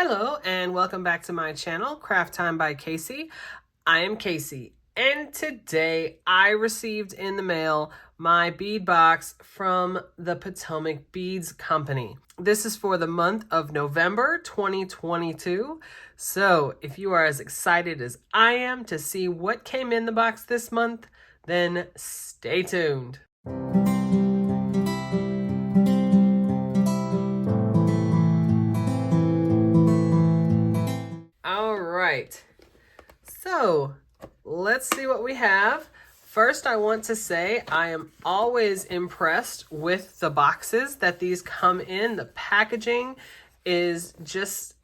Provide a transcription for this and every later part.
Hello and welcome back to my channel, Craft Time by Casey. I am Casey and today I received in the mail my bead box from the Potomac Beads Company. This is for the month of November 2022. So if you are as excited as I am to see what came in the box this month, then stay tuned. Right, so let's see what we have. First, I want to say I am always impressed with the boxes that these come in. The packaging is just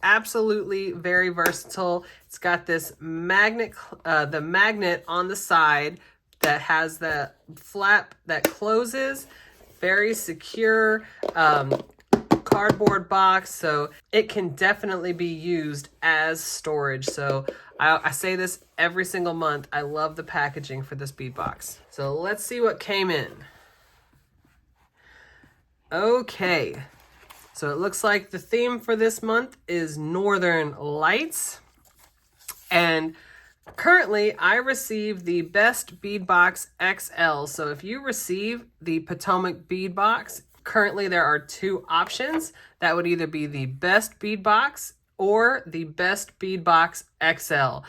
absolutely very versatile. It's got this magnet, the magnet on the side that has the flap that closes, very secure. Cardboard box, so it can definitely be used as storage. So I say this every single month. I love the packaging for this bead box. So let's see what came in. Okay, so it looks like the theme for this month is Northern Lights, and currently I received the Best Bead Box XL. So if you receive the Potomac Bead Box, currently there are two options. That would either be the Best Bead Box or the Best Bead Box XL.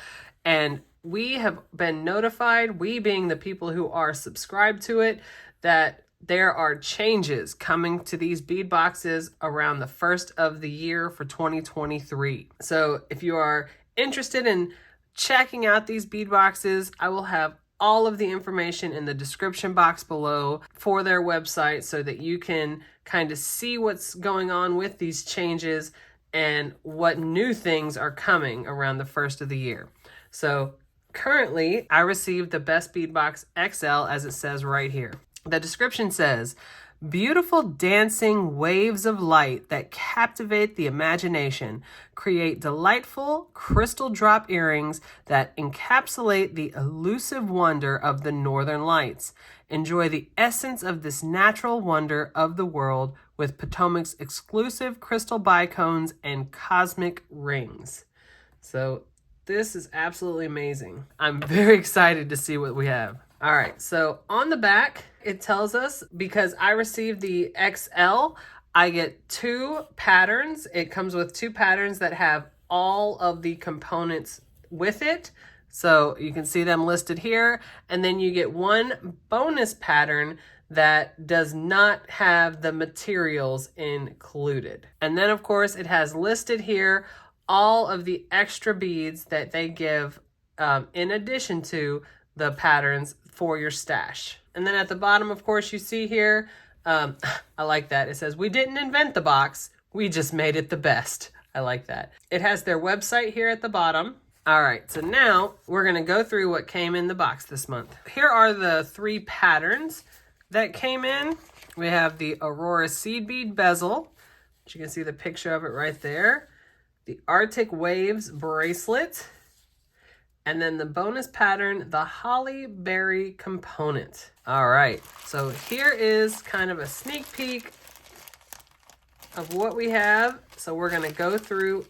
And we have been notified, we being the people who are subscribed to it, that there are changes coming to these bead boxes around the first of the year for 2023. So if you are interested in checking out these bead boxes, I will have all of the information in the description box below for their website so that you can kind of see what's going on with these changes and what new things are coming around the first of the year. So currently I received the Best Bead Box XL as it says right here. The description says, beautiful dancing waves of light that captivate the imagination create delightful crystal drop earrings that encapsulate the elusive wonder of the Northern Lights. Enjoy the essence of this natural wonder of the world with Potomac's exclusive crystal bicones and cosmic rings. So this is absolutely amazing. I'm very excited to see what we have. All right, so on the back, it tells us, because I received the XL, I get two patterns. It comes with two patterns that have all of the components with it. So you can see them listed here. And then you get one bonus pattern that does not have the materials included. And then of course it has listed here all of the extra beads that they give in addition to the patterns for your stash. And then at the bottom, of course, you see here, I like that. It says, we didn't invent the box, we just made it the best. I like that. It has their website here at the bottom. All right, so now we're gonna go through what came in the box this month. Here are the three patterns that came in. We have the Aurora seed bead bezel, which you can see the picture of it right there. The Arctic Waves bracelet, and then the bonus pattern, the Holly Berry component. All right, so here is kind of a sneak peek of what we have. So we're gonna go through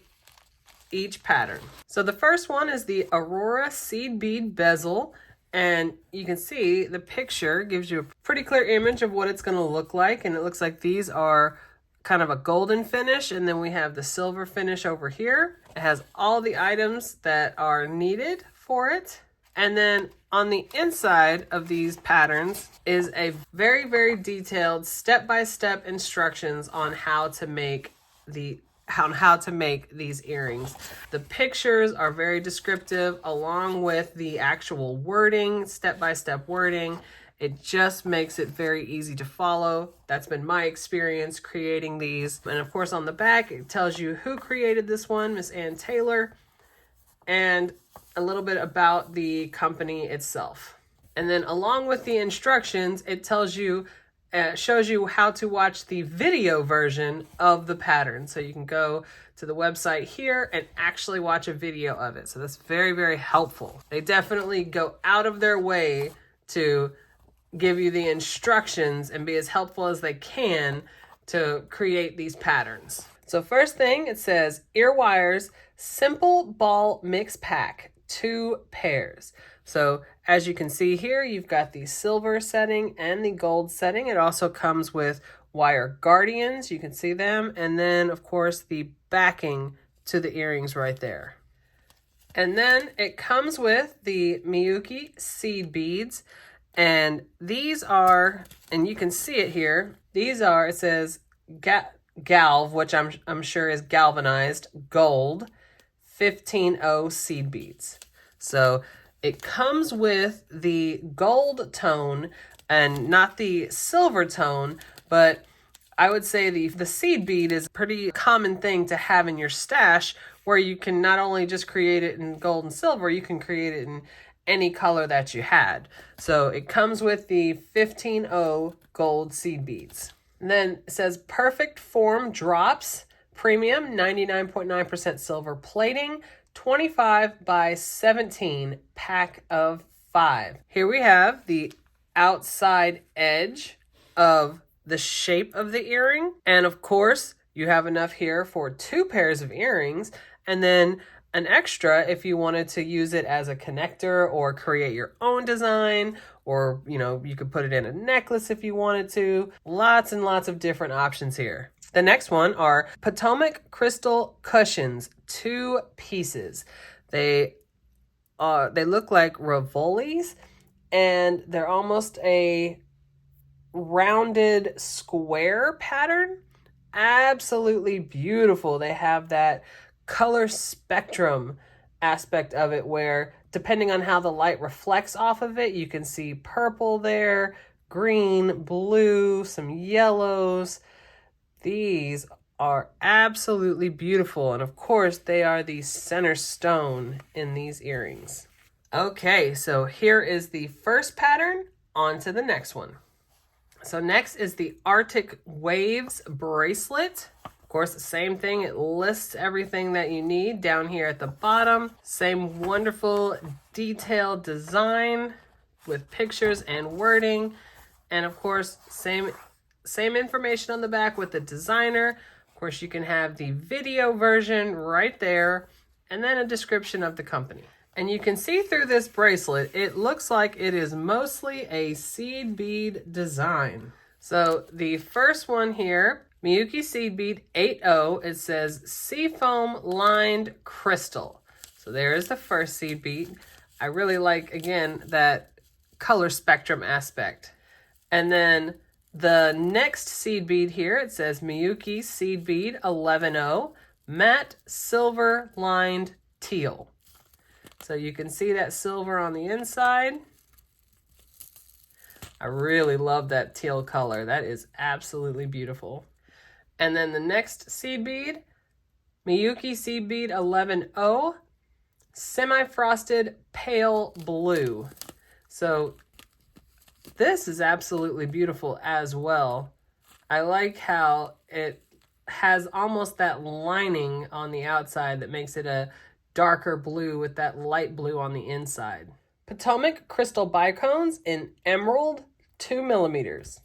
each pattern. So the first one is the Aurora seed bead bezel, and you can see the picture gives you a pretty clear image of what it's gonna look like, and it looks like these are kind of a golden finish, and then we have the silver finish over here. It has all the items that are needed for it. And then on the inside of these patterns is a very, very detailed step-by-step instructions on how to make these earrings. The pictures are very descriptive along with the actual wording, step-by-step wording. It just makes it very easy to follow. That's been my experience creating these. And of course on the back, it tells you who created this one, Miss Ann Taylor, and a little bit about the company itself. And then along with the instructions, it tells you, shows you how to watch the video version of the pattern. So you can go to the website here and actually watch a video of it. So that's very, very helpful. They definitely go out of their way to give you the instructions and be as helpful as they can to create these patterns. So first thing, it says ear wires, simple ball mix pack, 2 pairs. So as you can see here, you've got the silver setting and the gold setting. It also comes with wire guardians, you can see them, and then of course the backing to the earrings right there. And then it comes with the Miyuki seed beads, and these are, and you can see it here, these are, it says Galv, which I'm sure is galvanized gold, 15O seed beads. So it comes with the gold tone and not the silver tone, but I would say the seed bead is a pretty common thing to have in your stash, where you can not only just create it in gold and silver, you can create it in any color that you had. So it comes with the 15O gold seed beads. And then it says perfect form drops, premium, 99.9% silver plating, 25 by 17 pack of 5. Here we have the outside edge of the shape of the earring. And of course, you have enough here for 2 pairs of earrings, and then an extra if you wanted to use it as a connector or create your own design, or you could put it in a necklace if you wanted to. Lots and lots of different options here. The next one are Potomac crystal cushions, 2 pieces. They look like Rivolis, and they're almost a rounded square pattern. Absolutely beautiful. They have that color spectrum aspect of it, where depending on how the light reflects off of it, you can see purple there, green, blue, some yellows. These are absolutely beautiful, and of course they are the center stone in these earrings. Okay, so here is the first pattern. On to the next one. So next is the Arctic Waves bracelet. Of course, the same thing. It lists everything that you need down here at the bottom. Same wonderful detailed design with pictures and wording. And of course, same information on the back with the designer. Of course, you can have the video version right there, and then a description of the company. And you can see through this bracelet, it looks like it is mostly a seed bead design. So the first one here, Miyuki seed bead 8O, it says seafoam lined crystal. So there is the first seed bead. I really like, again, that color spectrum aspect. And then the next seed bead here, it says Miyuki seed bead 11O, matte silver lined teal. So you can see that silver on the inside. I really love that teal color. That is absolutely beautiful. And then the next seed bead, Miyuki seed bead 11O, semi-frosted pale blue. So this is absolutely beautiful as well. I like how it has almost that lining on the outside that makes it a darker blue with that light blue on the inside. Potomac crystal bicones in emerald, 2 millimeters.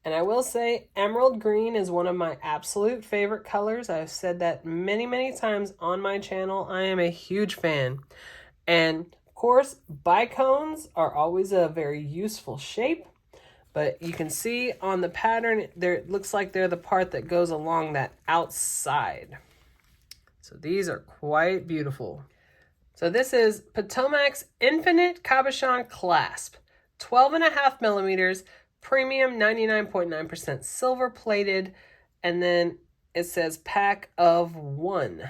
And I will say emerald green is one of my absolute favorite colors. I've said that many, many times on my channel. I am a huge fan. And of course, bicones are always a very useful shape. But you can see on the pattern, it looks like they're the part that goes along that outside. So these are quite beautiful. So this is Potomac's Infinite Cabochon Clasp, 12.5 millimeters, premium 99.9% silver plated, and then it says pack of 1.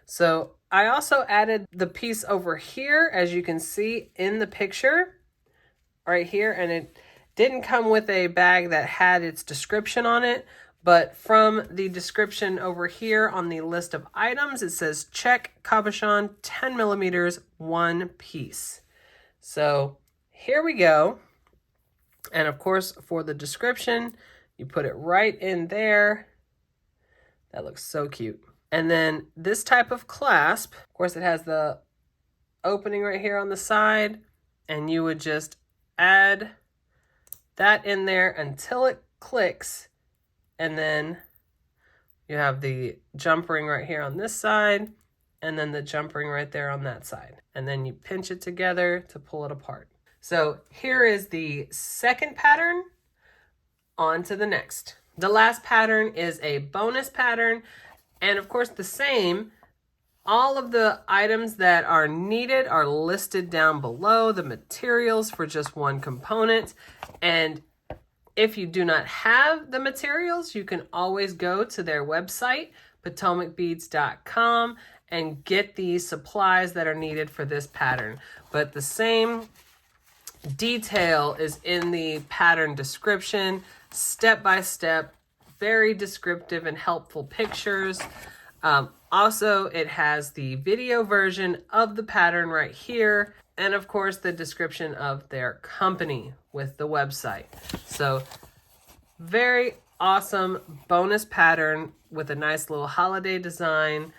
So I also added the piece over here, as you can see in the picture right here, and it didn't come with a bag that had its description on it, but from the description over here on the list of items, it says check cabochon 10 millimeters, 1 piece. So here we go. And of course, for the description, you put it right in there. That looks so cute. And then this type of clasp, of course, it has the opening right here on the side, and you would just add that in there until it clicks, and then You have the jump ring right here on this side, and then the jump ring right there on that side. And then you pinch it together to pull it apart. So here is the second pattern. On to the next. The last pattern is a bonus pattern, and of course the same. All of the items that are needed are listed down below, the materials for just one component. And if you do not have the materials, you can always go to their website, potomacbeads.com, and get the supplies that are needed for this pattern. But the same detail is in the pattern description, step by step, very descriptive and helpful pictures. Also, it has the video version of the pattern right here, and of course the description of their company with the website. So very awesome bonus pattern with a nice little holiday design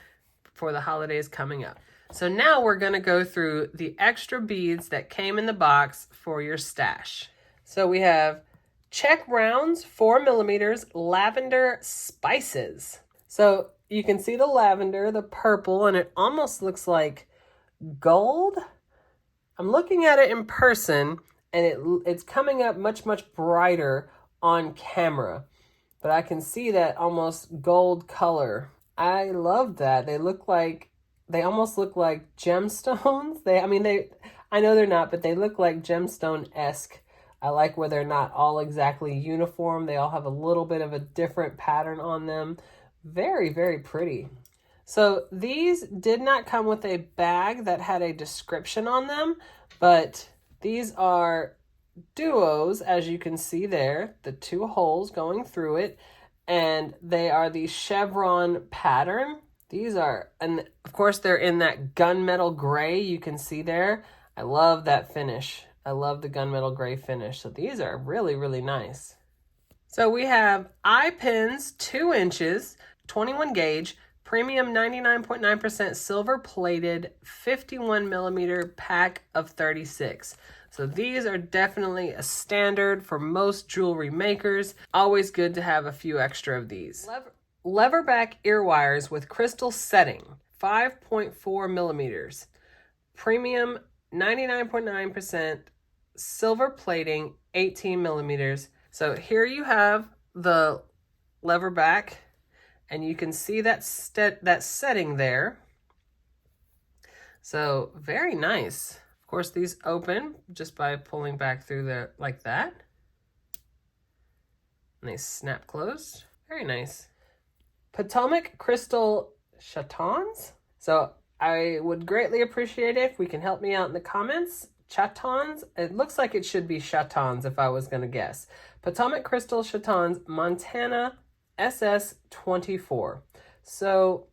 for the holidays coming up. So now we're going to go through the extra beads that came in the box for your stash. So we have check rounds, 4 millimeters, lavender spices. So you can see the lavender, the purple, and it almost looks like gold. I'm looking at it in person, and it's coming up much, much brighter on camera. But I can see that almost gold color. I love that. They almost look like gemstones. I know they're not, but they look like gemstone-esque. I like where they're not all exactly uniform. They all have a little bit of a different pattern on them. Very, very pretty. So these did not come with a bag that had a description on them, but these are duos, as you can see there, the 2 holes going through it, and they are the chevron pattern. These are, and of course they're in that gunmetal gray you can see there. I love that finish. I love the gunmetal gray finish. So these are really, really nice. So we have eye pins, 2 inches, 21 gauge, premium 99.9% silver plated, 51 millimeter pack of 36. So these are definitely a standard for most jewelry makers. Always good to have a few extra of these. Leverback ear wires with crystal setting, 5.4 millimeters, premium 99.9% silver plating, 18 millimeters. So here you have the lever back, and you can see that setting there. So very nice. Of course, these open just by pulling back through there like that. And they snap closed. Very nice. Potomac crystal chatons. So I would greatly appreciate it if we can help me out in the comments. Chatons. It looks like it should be chatons if I was going to guess. Potomac crystal chatons, Montana SS24. So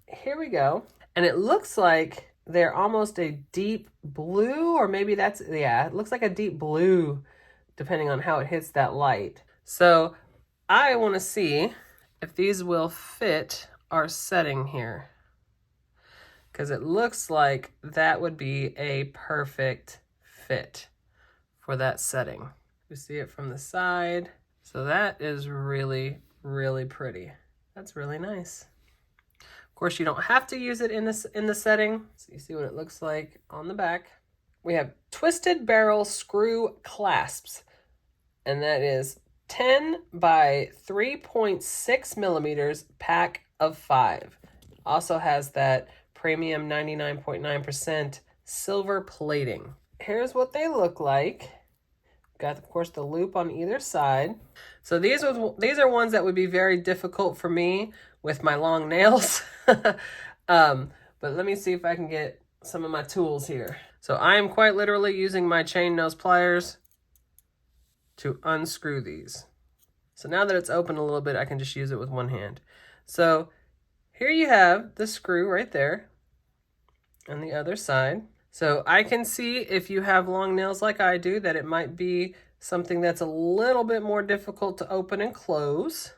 here we go. And it looks like they're almost a deep blue, or maybe that's, yeah, it looks like a deep blue depending on how it hits that light. So I want to see if these will fit our setting here, because it looks like that would be a perfect fit for that setting. You see it from the side. So that is really, really pretty. That's really nice. Of course, you don't have to use it in the setting. So you see what it looks like on the back. We have twisted barrel screw clasps, and that is 10 by 3.6 millimeters pack of 5. Also has that premium 99.9% silver plating. Here's what they look like. Got, of course, the loop on either side. So these are ones that would be very difficult for me with my long nails. But let me see if I can get some of my tools here. So I am quite literally using my chain nose pliers to unscrew these. So now that it's open a little bit, I can just use it with one hand. So here you have the screw right there on the other side. So I can see, if you have long nails like I do, that it might be something that's a little bit more difficult to open and close.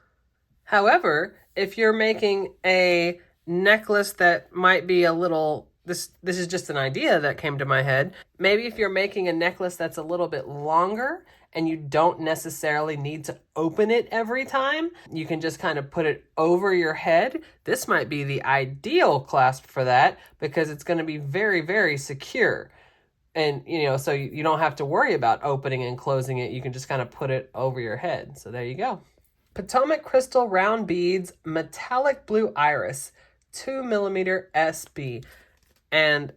However, if you're making a necklace that might be a little, this is just an idea that came to my head. Maybe if you're making a necklace that's a little bit longer and you don't necessarily need to open it every time. You can just kind of put it over your head. This might be the ideal clasp for that because it's going to be very, very secure. And, so you don't have to worry about opening and closing it. You can just kind of put it over your head. So there you go. Potomac Crystal Round Beads, Metallic Blue Iris, 2mm SB. And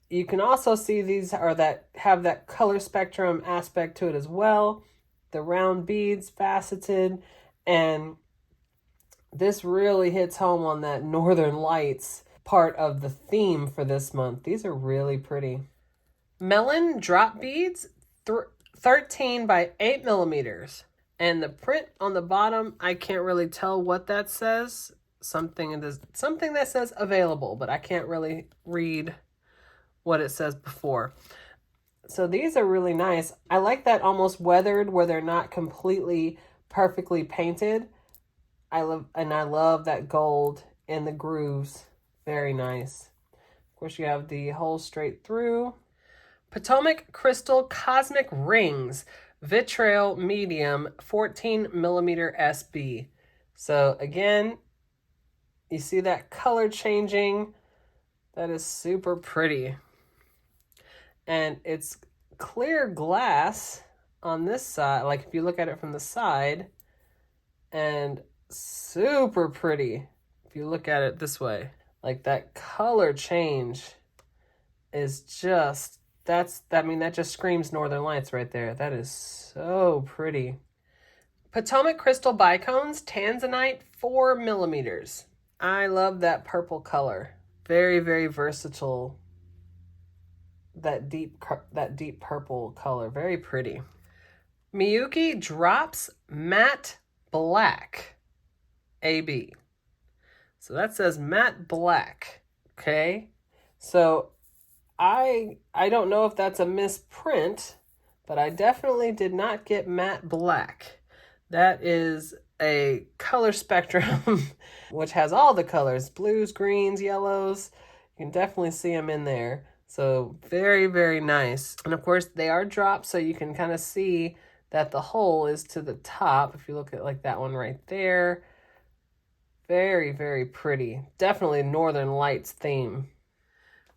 you can also see these are that have that color spectrum aspect to it as well. The round beads, faceted, and this really hits home on that Northern Lights part of the theme for this month. These are really pretty. Melon drop beads, 13 by 8mm. And the print on the bottom, I can't really tell what that says. Something that says available, but I can't really read what it says before. So these are really nice. I like that almost weathered where they're not completely perfectly painted. I love that gold in the grooves. Very nice. Of course, you have the hole straight through. Potomac Crystal Cosmic Rings, Vitrail Medium, 14mm SB. So again, you see that color changing. That is super pretty. And it's clear glass on this side, like if you look at it from the side, and super pretty if you look at it this way. Like that color change is just, that just screams Northern Lights right there. That is so pretty. Potomac Crystal Bicones, Tanzanite, 4mm. I love that purple color. Very, very versatile. That deep purple color. Very pretty. Miyuki Drops Matte Black, AB. So that says matte black. Okay. So I don't know if that's a misprint, but I definitely did not get matte black. That is a color spectrum which has all the colors, blues, greens, yellows. You can definitely see them in there. So very, very nice. And of course they are dropped, so you can kind of see that the hole is to the top. If you look at like that one right there. Very, very pretty. Definitely Northern Lights theme.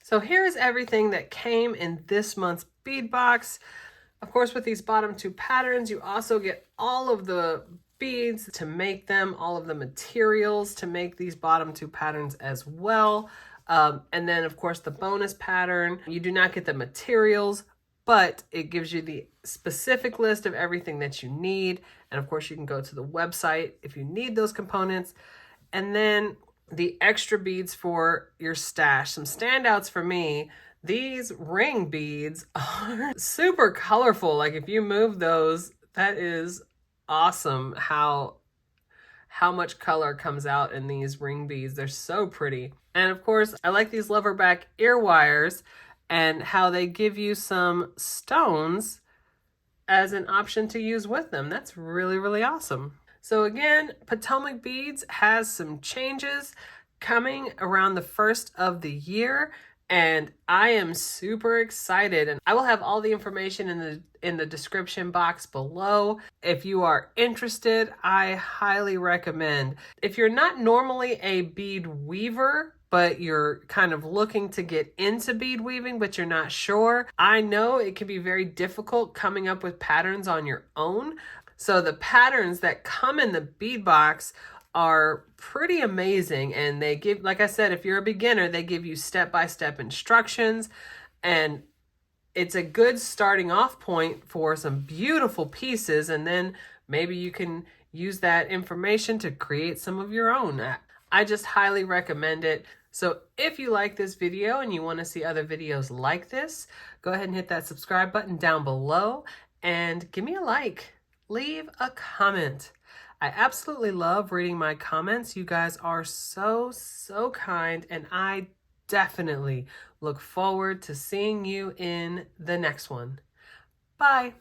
So here's everything that came in this month's bead box. Of course, with these bottom two patterns, you also get all of the beads to make them, all of the materials to make these bottom two patterns as well. And then, of course, the bonus pattern. You do not get the materials, but it gives you the specific list of everything that you need. And of course, you can go to the website if you need those components. And then the extra beads for your stash. Some standouts for me. These ring beads are super colorful. Like if you move those, that is awesome how much color comes out in these ring beads. They're so pretty. And of course, I like these leatherback ear wires and how they give you some stones as an option to use with them. That's really, really awesome. So again, Potomac Beads has some changes coming around the first of the year, and I am super excited. And I will have all the information in the description box below. If you are interested, I highly recommend. If you're not normally a bead weaver, but you're kind of looking to get into bead weaving, but you're not sure, I know it can be very difficult coming up with patterns on your own. So the patterns that come in the bead box are pretty amazing. And they give, like I said, if you're a beginner, they give you step-by-step instructions. And it's a good starting off point for some beautiful pieces. And then maybe you can use that information to create some of your own. I just highly recommend it. So if you like this video and you want to see other videos like this, go ahead and hit that subscribe button down below and give me a like. Leave a comment. I absolutely love reading my comments. You guys are so, so kind, and I definitely look forward to seeing you in the next one. Bye.